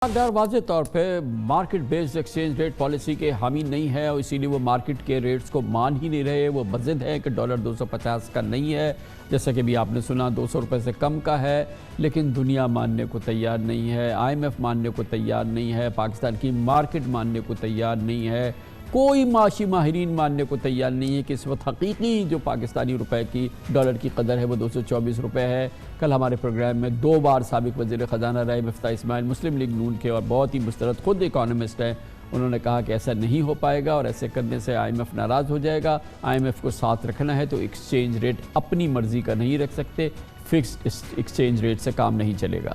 ڈار واضح طور پہ market based exchange rate policy کے حامی نہیں ہے اور اسی لیے وہ مارکیٹ کے ریٹس کو مان ہی نہیں رہے. وہ بضد ہے کہ ڈالر 250 کا نہیں ہے، جیسا کہ بھی آپ نے سنا 200 روپے سے کم کا ہے، لیکن دنیا ماننے کو تیار نہیں ہے، IMF ماننے کو تیار نہیں ہے، پاکستان کی مارکیٹ ماننے کو تیار نہیں ہے، کوئی معاشی ماہرین ماننے کو تیار نہیں ہے کہ اس وقت حقیقی جو پاکستانی روپے کی ڈالر کی قدر ہے وہ 224 روپے ہے. کل ہمارے پروگرام میں 2 بار سابق وزیر خزانہ رہے مفتاح اسماعیل مسلم لیگ نون کے اور بہت ہی مسترد خود اکانومسٹ ہیں، انہوں نے کہا کہ ایسا نہیں ہو پائے گا اور ایسے کرنے سے IMF ناراض ہو جائے گا. IMF کو ساتھ رکھنا ہے تو ایکسچینج ریٹ اپنی مرضی کا نہیں رکھ سکتے، فکسڈ ایکسچینج ریٹ سے کام نہیں چلے گا.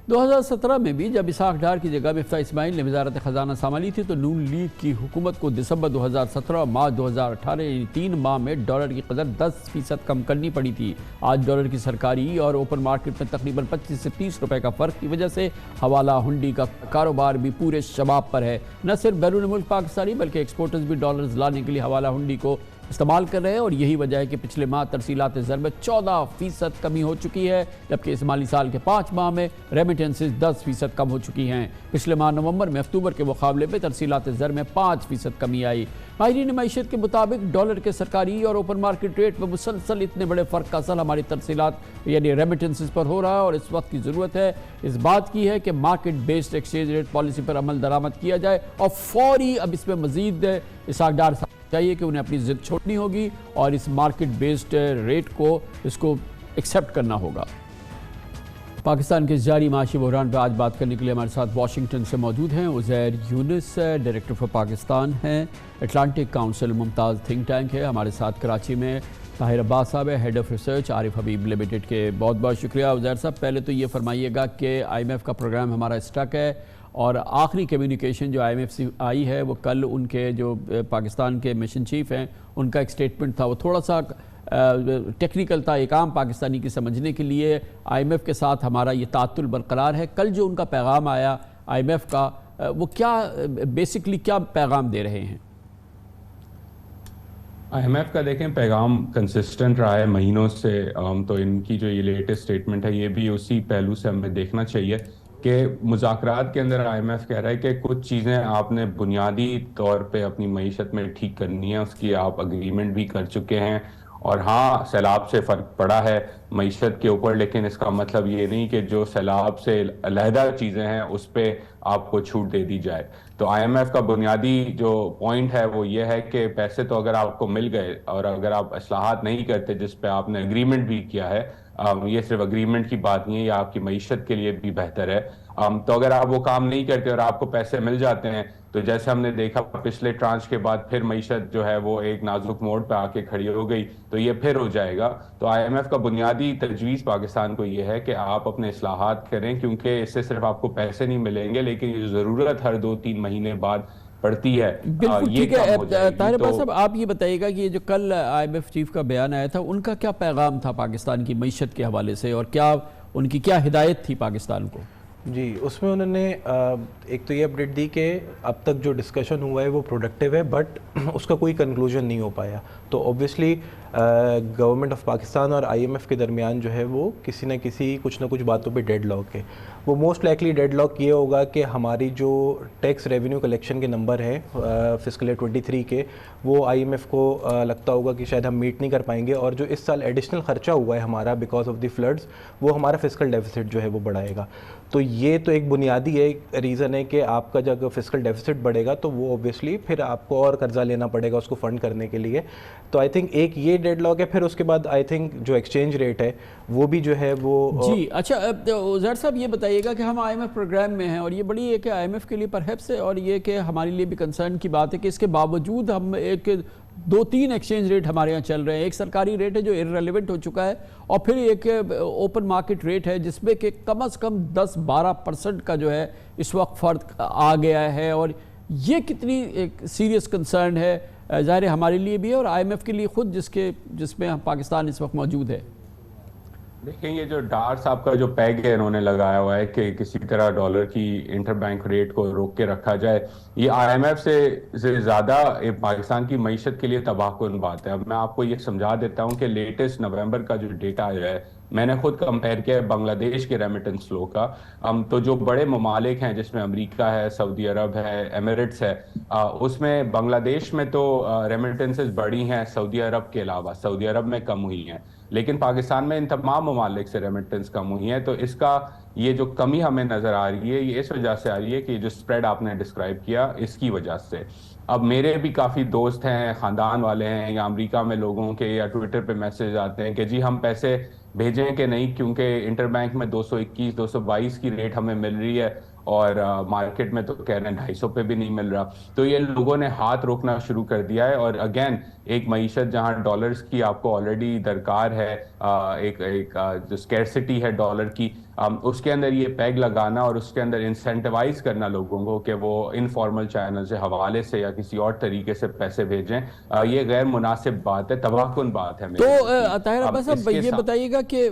2017 میں بھی جب اسحاق ڈار کی جگہ مفتاح اسماعیل نے وزارت خزانہ سنبھالی تھی تو نون لیگ کی حکومت کو دسمبر 2017 اور مارچ 2018 یعنی 3 ماہ میں ڈالر کی قدر 10% کم کرنی پڑی تھی. آج ڈالر کی سرکاری اور اوپن مارکیٹ میں تقریباً 25 سے 30 روپے کا فرق کی وجہ سے حوالہ ہنڈی کا کاروبار بھی پورے شباب پر ہے. نہ صرف بیرون ملک پاکستانی بلکہ ایکسپورٹرز بھی ڈالرز لانے کے لیے حوالہ ہنڈی کو استعمال کر رہے ہیں اور یہی وجہ ہے کہ پچھلے ماہ ترسیلات زر میں 14% کمی ہو چکی ہے، جبکہ اس مالی سال کے 5 ماہ میں ریمیٹنسز 10% کم ہو چکی ہیں. پچھلے ماہ نومبر میں اکتوبر کے مقابلے میں ترسیلات زر میں 5% کمی آئی. ماہرین معیشت کے مطابق ڈالر کے سرکاری اور اوپن مارکیٹ ریٹ میں مسلسل اتنے بڑے فرق کا اثر ہماری ترسیلات یعنی ریمیٹنسز پر ہو رہا ہے اور اس وقت کی ضرورت ہے اس بات کی ہے کہ market based exchange rate policy پر عمل درآمد کیا جائے اور فوری اب اس میں مزید اسحاق ڈار چاہیے کہ انہیں اپنی ضد چھوڑنی ہوگی اور اس مارکیٹ بیسڈ ریٹ کو اس کو ایکسیپٹ کرنا ہوگا. پاکستان کے جاری معاشی بحران پہ آج بات کرنے کے لیے ہمارے ساتھ واشنگٹن سے موجود ہیں عزیر یونس، ڈائریکٹر فار پاکستان ہیں، اٹلانٹک کاؤنسل ممتاز تھنک ٹینک ہے. ہمارے ساتھ کراچی میں طاہر عباس صاحب ہے، head of research Arif Habib limited کے. بہت بہت شکریہ عزیر صاحب. پہلے تو یہ فرمائیے گا کہ IMF کا پروگرام ہمارا اسٹک ہے اور آخری کمیونیکیشن جو IMF سے آئی ہے وہ کل ان کے جو پاکستان کے مشن چیف ہیں ان کا ایک سٹیٹمنٹ تھا، وہ تھوڑا سا ٹیکنیکل تھا، ایک عام پاکستانی کی سمجھنے کے لیے. IMF کے ساتھ ہمارا یہ تعاطل برقرار ہے. کل جو ان کا پیغام آیا IMF کا وہ کیا بیسکلی کیا پیغام دے رہے ہیں؟ IMF کا دیکھیں پیغام کنسسٹنٹ رہا ہے مہینوں سے، تو ان کی جو یہ لیٹسٹ سٹیٹمنٹ ہے یہ بھی اسی پہلو سے ہمیں دیکھنا چاہیے کہ مذاکرات کے اندر IMF کہہ رہا ہے کہ کچھ چیزیں آپ نے بنیادی طور پہ اپنی معیشت میں ٹھیک کرنی ہے، اس کی آپ اگریمنٹ بھی کر چکے ہیں اور ہاں سیلاب سے فرق پڑا ہے معیشت کے اوپر، لیکن اس کا مطلب یہ نہیں کہ جو سیلاب سے علیحدہ چیزیں ہیں اس پہ آپ کو چھوٹ دے دی جائے. تو IMF کا بنیادی جو پوائنٹ ہے وہ یہ ہے کہ پیسے تو اگر آپ کو مل گئے اور اگر آپ اصلاحات نہیں کرتے جس پہ آپ نے اگریمنٹ بھی کیا ہے، یہ صرف اگریمنٹ کی بات نہیں ہے، یہ آپ کی معیشت کے لیے بھی بہتر ہے. تو اگر آپ وہ کام نہیں کرتے اور آپ کو پیسے مل جاتے ہیں تو جیسے ہم نے دیکھا پچھلے ٹرانچ کے بعد پھر معیشت جو ہے وہ ایک نازک موڑ پہ آ کے کھڑی ہو گئی تو یہ پھر ہو جائے گا. تو IMF کا بنیادی تجویز پاکستان کو یہ ہے کہ آپ اپنے اصلاحات کریں، کیونکہ اس سے صرف آپ کو پیسے نہیں ملیں گے لیکن یہ ضرورت ہر 2-3 مہینے بعد پڑتی ہے. بالکل ٹھیک ہے. طاہر عباس صاحب آپ یہ بتائیے گا کہ یہ جو کل IMF چیف کا بیان آیا تھا ان کا کیا پیغام تھا پاکستان کی معیشت کے حوالے سے اور کیا ان کی کیا ہدایت تھی پاکستان کو؟ جی اس میں انہوں نے ایک تو یہ اپڈیٹ دی کہ اب تک جو ڈسکشن ہوا ہے وہ پروڈکٹیو ہے بٹ اس کا کوئی کنکلوژن نہیں ہو پایا. تو اوبویسلی گورنمنٹ آف پاکستان اور IMF کے درمیان جو ہے وہ کسی نہ کسی کچھ نہ کچھ باتوں پہ ڈیڈ لاک ہے. وہ موسٹ لائکلی ڈیڈ لاک یہ ہوگا کہ ہماری جو ٹیکس ریونیو کلیکشن کے نمبر ہیں فسکل ایئر 23 کے وہ IMF کو لگتا ہوگا کہ شاید ہم میٹ نہیں کر پائیں گے اور جو اس سال ایڈیشنل خرچہ ہوا ہے ہمارا بیکاز آف دی فلڈز وہ ہمارا فسکل ڈیفیسٹ جو ہے وہ بڑھائے گا. تو یہ تو ایک بنیادی ایک ریزن ہے کہ آپ کا جب فسکل ڈیفیسٹ بڑھے گا تو وہ اوبویسلی پھر آپ کو اور قرضہ لینا پڑے گا اس کو فنڈ کرنے کے لیے. تو آئی تھنک ایک یہ ڈیڈ لاک ہے. پھر اس کے بعد آئی تھنک جو ایکسچینج ریٹ ہے وہ بھی جو ہے وہ جی اچھا عزیر صاحب یہ بتائیے گا کہ ہم IMF پروگرام میں ہیں اور یہ بڑی ہے کہ IMF کے لیے پرہیپس ہے اور یہ کہ ہمارے لیے بھی کنسرن کی بات ہے کہ اس کے باوجود ہم ایک 2-3 ایکسچینج ریٹ ہمارے یہاں چل رہے ہیں. ایک سرکاری ریٹ ہے جو ارریلیونٹ ہو چکا ہے اور پھر ایک اوپن مارکیٹ ریٹ ہے جس میں کہ کم از کم 10-12% کا جو ہے اس وقت فرق آ گیا ہے اور یہ کتنی ایک سیریس کنسرن ہے ظاہر ہمارے لیے بھی ہے اور IMF کے لیے خود جس میں پاکستان اس وقت موجود ہے. دیکھیں یہ جو ڈار صاحب کا جو پیگ ہے انہوں نے لگایا ہوا ہے کہ کسی طرح ڈالر کی انٹر بینک ریٹ کو روک کے رکھا جائے، یہ IMF سے زیادہ پاکستان کی معیشت کے لیے تباہ کن بات ہے. اب میں آپ کو یہ سمجھا دیتا ہوں کہ لیٹسٹ نومبر کا جو ڈیٹا آیا ہے میں نے خود کمپیئر کیا ہے بنگلہ دیش کے ریمیٹنس فلو کا، تو جو بڑے ممالک ہیں جس میں امریکہ ہے، سعودی عرب ہے، ایمریٹس ہے، اس میں بنگلہ دیش میں تو ریمیٹنسز بڑھی ہیں سعودی عرب کے علاوہ، سعودی عرب میں کم ہوئی ہیں، لیکن پاکستان میں ان تمام ممالک سے ریمیٹنس کم ہوئی ہیں. تو اس کا یہ جو کمی ہمیں نظر آ رہی ہے یہ اس وجہ سے آ رہی ہے کہ جو سپریڈ آپ نے ڈسکرائب کیا اس کی وجہ سے. اب میرے بھی کافی دوست ہیں، خاندان والے ہیں، یا امریکہ میں لوگوں کے یا ٹویٹر پہ میسیج آتے ہیں کہ جی ہم پیسے بھیجیں کہ نہیں، کیونکہ انٹر بینک میں 221 222 کی ریٹ ہمیں مل رہی ہے اور مارکیٹ میں تو کہہ رہے ہیں 250 پہ بھی نہیں مل رہا. تو یہ لوگوں نے ہاتھ روکنا شروع کر دیا ہے. اور اگین ایک معیشت جہاں ڈالرز کی آپ کو آلریڈی درکار ہے، ایک جو اسکیرسٹی ہے ڈالر کی، اس کے اندر یہ پیگ لگانا اور اس کے اندر انسینٹیوائز کرنا لوگوں کو کہ وہ انفارمل چینل سے، حوالے سے یا کسی اور طریقے سے پیسے بھیجیں، یہ غیر مناسب بات ہے، تباہ کن بات ہے. تو طاہر عباس صاحب یہ بتائیے گا کہ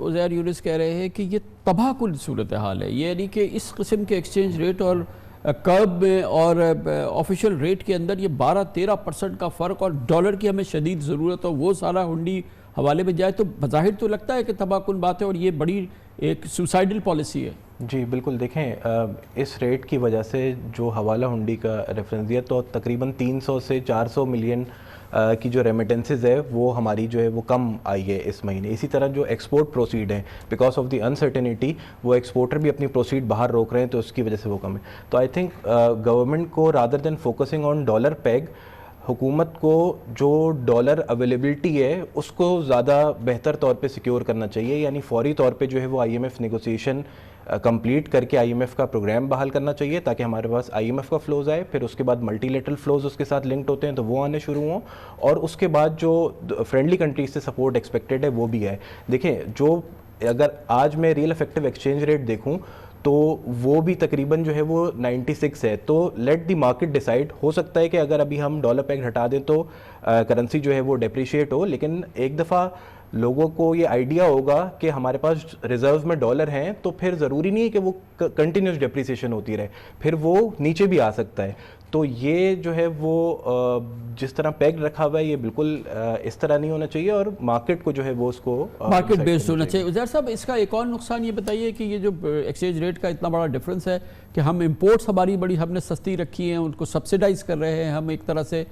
عزیر یونس کہہ رہے ہیں کہ یہ تباہ کن صورتحال ہے، یعنی کہ اس قسم کے ایکسچینج ریٹ اور کرب میں اور آفیشل ریٹ کے اندر یہ 12-13% کا فرق، اور ڈالر کی ہمیں شدید ضرورت ہو، وہ سارا ہنڈی حوالے میں جائے، تو بظاہر تو لگتا ہے کہ تباہ کن بات ہے اور یہ بڑی ایک سوسائڈل پالیسی ہے. جی بالکل، دیکھیں اس ریٹ کی وجہ سے جو حوالہ ہنڈی کا ریفرنس دیا تو تقریباً 300 سے 400 ملین کی جو ریمیٹنسز ہے وہ ہماری جو ہے وہ کم آئی ہے اس مہینے. اسی طرح جو ایکسپورٹ پروسیڈ ہیں بیکاز آف دی انسرٹینٹی، وہ ایکسپورٹر بھی اپنی پروسیڈ باہر روک رہے ہیں تو اس کی وجہ سے وہ کم ہے. تو آئی تھنک گورنمنٹ کو rather than focusing on dollar peg, حکومت کو جو ڈالر اویلیبلٹی ہے اس کو زیادہ بہتر طور پہ سیکیور کرنا چاہیے. یعنی فوری طور پہ جو ہے وہ I M F negotiation complete کر کے آئی ایم ایف کا پروگرام بحال کرنا چاہیے تاکہ ہمارے پاس آئی ایم ایف کا فلوز آئے. پھر اس کے بعد ملٹی لیٹرل فلوز اس کے ساتھ لنکڈ ہوتے ہیں تو وہ آنے شروع ہوں، اور اس کے بعد جو فرینڈلی کنٹریز سے سپورٹ ایکسپیکٹڈ ہے وہ بھی آئے. دیکھیں جو اگر آج میں ریئل افیکٹو ایکسچینج ریٹ دیکھوں تو وہ بھی تقریباً جو ہے وہ 96 ہے. تو لیٹ دی مارکیٹ ڈیسائیڈ. ہو سکتا ہے کہ اگر ابھی ہم ڈالر پیگ ہٹا دیں تو کرنسی جو ہے وہ ڈیپریشیٹ ہو، لیکن ایک دفعہ لوگوں کو یہ آئیڈیا ہوگا کہ ہمارے پاس ریزرو میں ڈالر ہیں تو پھر ضروری نہیں ہے کہ وہ کنٹینیوس ڈیپریسیشن ہوتی رہے، پھر وہ نیچے بھی آ سکتا ہے. تو یہ جو ہے وہ جس طرح پیگ رکھا ہوا ہے یہ بالکل اس طرح نہیں ہونا چاہیے، اور مارکیٹ کو جو ہے وہ اس کو مارکیٹ بیسڈ ہونا چاہیے. عزیر صاحب اس کا ایک اور نقصان یہ بتائیے کہ یہ جو ایکسچینج ریٹ کا اتنا بڑا ڈفرنس ہے کہ ہم امپورٹس ہماری بڑی ہم نے سستی رکھی ہیں، ان کو سبسیڈائز کر رہے ہیں ہم ایک طرح سے،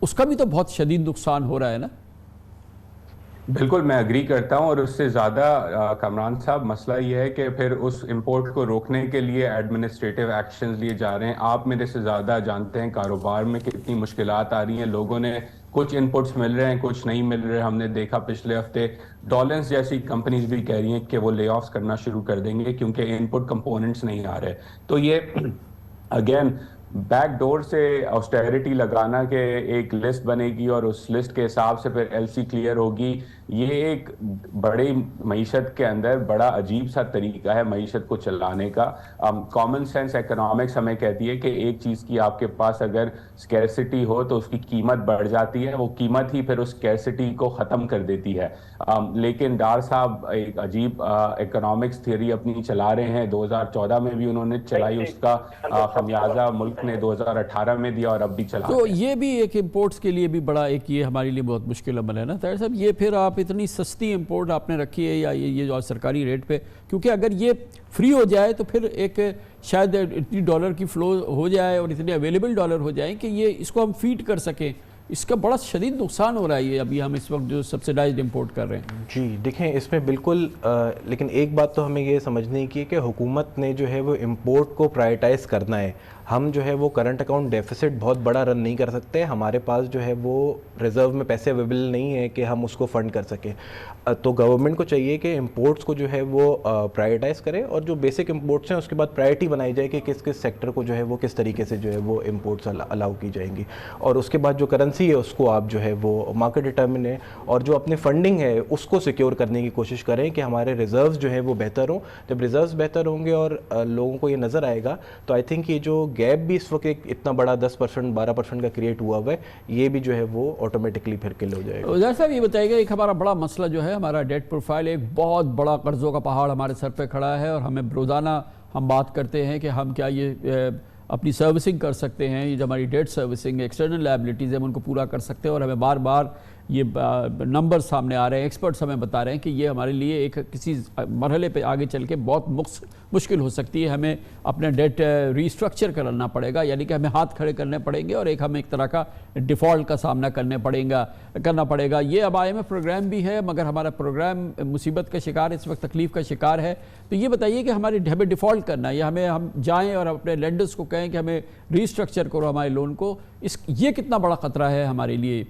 اس کا بھی تو بہت شدید نقصان ہو رہا ہے نا؟ بالکل میں اگری کرتا ہوں، اور اس سے زیادہ کامران صاحب مسئلہ یہ ہے کہ پھر اس امپورٹ کو روکنے کے لیے ایڈمنسٹریٹو ایکشنز لیے جا رہے ہیں. آپ میرے سے زیادہ جانتے ہیں کاروبار میں کتنی مشکلات آ رہی ہیں. لوگوں نے کچھ انپٹس مل رہے ہیں، کچھ نہیں مل رہے. ہم نے دیکھا پچھلے ہفتے ڈالنس جیسی کمپنیز بھی کہہ رہی ہیں کہ وہ لے آفس کرنا شروع کر دیں گے کیونکہ انپٹ کمپوننٹس نہیں آ رہے. تو یہ اگین بیک ڈور سے آسٹیرٹی لگانا کہ ایک لسٹ بنے گی اور اس لسٹ کے حساب سے پھر ایل سی کلیئر ہوگی، یہ ایک بڑی معیشت کے اندر بڑا عجیب سا طریقہ ہے معیشت کو چلانے کا. کامن سینس اکنامکس ہمیں کہتی ہے کہ ایک چیز کی آپ کے پاس اگر اسکیرسٹی ہو تو اس کی قیمت بڑھ جاتی ہے، وہ قیمت ہی پھر اس اسکیرسٹی کو ختم کر دیتی ہے. لیکن ڈار صاحب ایک عجیب اکنامکس تھیوری اپنی چلا رہے ہیں. 2014 میں بھی انہوں نے چلائی، اس کا خمیازہ ملک نے 2018 میں دیا اور اب بھی چلا. تو یہ بھی ایک امپورٹس کے لیے بھی بڑا ایک یہ ہمارے لیے بہت مشکل عمل ہے نا طاہر صاحب. یہ پھر آپ اتنی سستی امپورٹ آپ نے رکھی ہے یا یہ جو سرکاری ریٹ پہ، کیونکہ اگر یہ فری ہو جائے تو پھر ایک شاید اتنی ڈالر کی فلو ہو جائے اور اتنے اویلیبل ڈالر ہو جائیں کہ یہ اس کو ہم فیڈ کر سکیں. اس کا بڑا شدید نقصان ہو رہا ہے یہ ابھی ہم اس وقت جو سبسیڈائزڈ امپورٹ کر رہے ہیں. جی دیکھیں اس میں بالکل لیکن ایک بات تو ہمیں یہ سمجھنے کی ہے کہ حکومت نے جو ہے وہ امپورٹ کو پرائیورٹائز کرنا ہے. ہم جو ہے وہ کرنٹ اکاؤنٹ ڈیفیسٹ بہت بڑا رن نہیں کر سکتے. ہمارے پاس جو ہے وہ ریزرو میں پیسے اویلیبل نہیں ہے کہ ہم اس کو فنڈ کر سکیں. تو گورنمنٹ کو چاہیے کہ امپورٹس کو جو ہے وہ پرائیورٹائز کرے اور جو بیسک امپورٹس ہیں اس کے بعد پرائرٹی بنائی جائے کہ کس کس سیکٹر کو جو ہے وہ کس طریقے سے جو ہے وہ امپورٹس الاؤ کی جائیں گی. اور اس کے بعد جو کرنسی ہے اس کو آپ جو ہے وہ مارکیٹ ڈٹرمن ہے اور جو اپنی فنڈنگ ہے اس کو سیکیور کرنے کی کوشش کریں کہ ہمارے ریزروز جو ہے وہ بہتر ہوں. جب ریزروز بہتر ہوں گے اور لوگوں کو یہ نظر آئے گا تو آئی تھنک یہ جو گیپ بھی اس وقت ایک اتنا بڑا 10% 12% کا کریٹ ہوا ہوا ہے یہ بھی جو ہے وہ آٹومیٹکلی پھر کل ہو جائے گا. عزیر صاحب یہ بتائیے گا ایک ہمارا بڑا مسئلہ جو ہے ہمارا ڈیٹ پروفائل، ایک بہت بڑا قرضوں کا پہاڑ ہمارے سر پہ کھڑا ہے اور ہمیں روزانہ ہم بات کرتے ہیں کہ ہم کیا یہ اپنی سروسنگ کر سکتے ہیں. یہ جو ہماری ڈیٹ سروسنگ ایکسٹرنل لائبلٹیز ہیں ہم ان کو پورا کر سکتے ہیں, اور ہمیں بار بار یہ نمبر سامنے آ رہے ہیں, ایکسپرٹس ہمیں بتا رہے ہیں کہ یہ ہمارے لیے ایک کسی مرحلے پہ آگے چل کے بہت مشکل ہو سکتی ہے. ہمیں اپنا ڈیٹ ریسٹرکچر کرنا پڑے گا, یعنی کہ ہمیں ہاتھ کھڑے کرنے پڑیں گے اور ہمیں ایک طرح کا ڈیفالٹ کا سامنا کرنا پڑے گا. یہ اب IMF پروگرام بھی ہے, مگر ہمارا پروگرام مصیبت کا شکار, اس وقت تکلیف کا شکار ہے. تو یہ بتائیے کہ ہمیں ڈیفالٹ کرنا ہے یا ہم جائیں اور اپنے لینڈرز کو کہیں کہ ہمیں ریسٹرکچر کرو ہمارے لون کو, یہ کتنا بڑا خطرہ ہے ہمارے لیے؟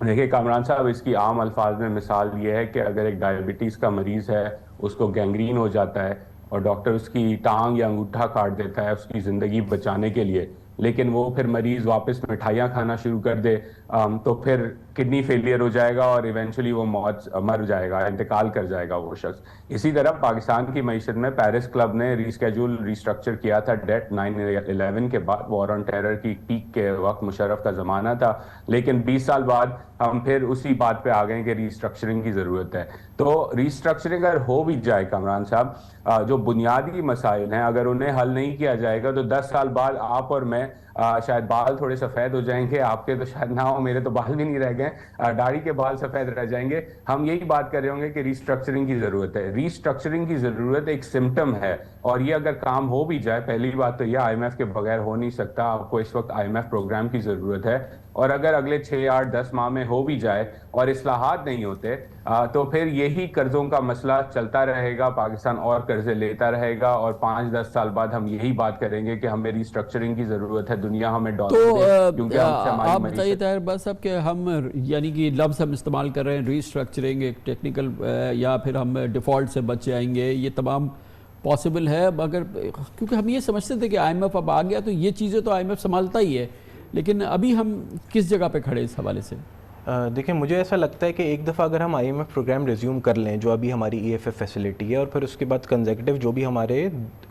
دیکھیے کامران صاحب, اس کی عام الفاظ میں مثال یہ ہے کہ اگر ایک ڈائبٹیز کا مریض ہے, اس کو گینگرین ہو جاتا ہے اور ڈاکٹر اس کی ٹانگ یا انگوٹھا کاٹ دیتا ہے اس کی زندگی بچانے کے لیے, لیکن وہ پھر مریض واپس مٹھائیاں کھانا شروع کر دے, تو پھر کڈنی فیلئر ہو جائے گا اور ایونچولی وہ مر جائے گا, انتقال کر جائے گا وہ شخص. اسی طرح پاکستان کی معیشت میں پیرس کلب نے ریسٹرکچر کیا تھا ڈیٹ 9/11 کے بعد. وار آن ٹیرر کی پیک کے وقت مشرف کا زمانہ تھا, لیکن 20 سال بعد ہم پھر اسی بات پہ آ گئے کہ ریسٹرکچرنگ کی ضرورت ہے. تو ریسٹرکچرنگ اگر ہو بھی جائے کامران صاحب, جو بنیادی مسائل ہیں اگر انہیں حل نہیں کیا جائے گا تو 10 سال بعد آپ اور میں شاید بال تھوڑے سفید ہو جائیں گے, آپ کے تو شاید نہ ہو, میرے تو بال بھی نہیں رہ گئے, داڑھی کے بال سفید رہ جائیں گے. ہم یہی بات کر رہے ہوں گے کہ ریسٹرکچرنگ کی ضرورت ہے. ریسٹرکچرنگ کی ضرورت ایک سمٹم ہے, اور یہ اگر کام ہو بھی جائے, پہلی بات تو یہ IMF کے بغیر ہو نہیں سکتا. آپ کو اس وقت IMF پروگرام کی ضرورت ہے, اور اگر اگلے 6, 8, 10 ماہ میں ہو بھی جائے اور اصلاحات نہیں ہوتے تو پھر یہی قرضوں کا مسئلہ چلتا رہے گا, پاکستان اور قرضے لیتا رہے گا, اور 5-10 سال بعد ہم یہی بات کریں گے کہ ہمیں ریسٹرکچرنگ کی ضرورت ہے, دنیا ہمیں ڈالر دے, کیونکہ آپ بتائیے طاہر بس اب کہ ہم یعنی کہ لفظ ہم استعمال کر رہے ہیں ریسٹرکچرنگ, ایک ٹیکنیکل, یا پھر ہم ڈیفالٹ سے بچ جائیں گے, یہ تمام پاسبل ہے. مگر کیونکہ ہم یہ سمجھتے تھے کہ IMF اب آ گیا تو یہ چیزیں تو IMF سنبھالتا ہی ہے, لیکن ابھی ہم کس جگہ پہ کھڑے اس حوالے سے؟ دیکھیں مجھے ایسا لگتا ہے کہ ایک دفعہ اگر ہم IMF پروگرام ریزیوم کر لیں, جو ابھی ہماری EFF فیسلٹی ہے, اور پھر اس کے بعد کنزیکٹیو جو بھی ہمارے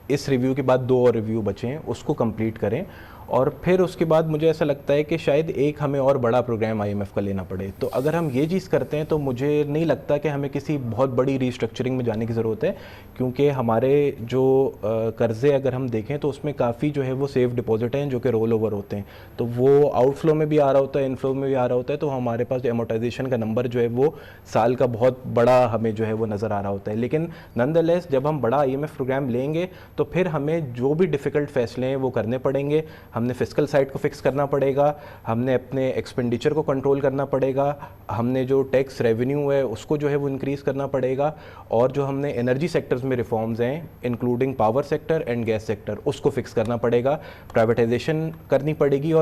اس ریویو کے بعد 2 اور ریویو بچے ہیں اس کو کمپلیٹ کریں, اور پھر اس کے بعد مجھے ایسا لگتا ہے کہ شاید ایک ہمیں اور بڑا پروگرام IMF کا لینا پڑے. تو اگر ہم یہ چیز کرتے ہیں تو مجھے نہیں لگتا کہ ہمیں کسی بہت بڑی ریسٹرکچرنگ میں جانے کی ضرورت ہے, کیونکہ ہمارے جو قرضے اگر ہم دیکھیں تو اس میں کافی جو ہے وہ سیف ڈپازٹ ہیں جو کہ رول اوور ہوتے ہیں, تو وہ آؤٹ فلو میں بھی آ رہا ہوتا ہے, ان فلو میں بھی آ رہا ہوتا ہے, تو ہمارے پاس ایمورٹائزیشن کا نمبر جو ہے وہ سال کا بہت بڑا ہمیں جو ہے وہ نظر آ رہا ہوتا ہے. لیکن نن دا لیس جب ہم بڑا IMF پروگرام لیں گے تو پھر ہمیں جو بھی ڈیفیکلٹ فیصلے ہیں وہ کرنے پڑیں گے. ہم نے فسکل سائڈ کو فکس کرنا پڑے گا, ہم نے اپنے ایکسپینڈیچر کو کنٹرول کرنا پڑے گا, ہم نے جو ٹیکس ریونیو ہے اس کو جو ہے وہ انکریز کرنا پڑے گا, اور جو ہم نے انرجی سیکٹرز میں ریفارمز ہیں including power sector and gas sector اس کو فکس کرنا پڑے گا, پرائیویٹائزیشن کرنی پڑے گی, اور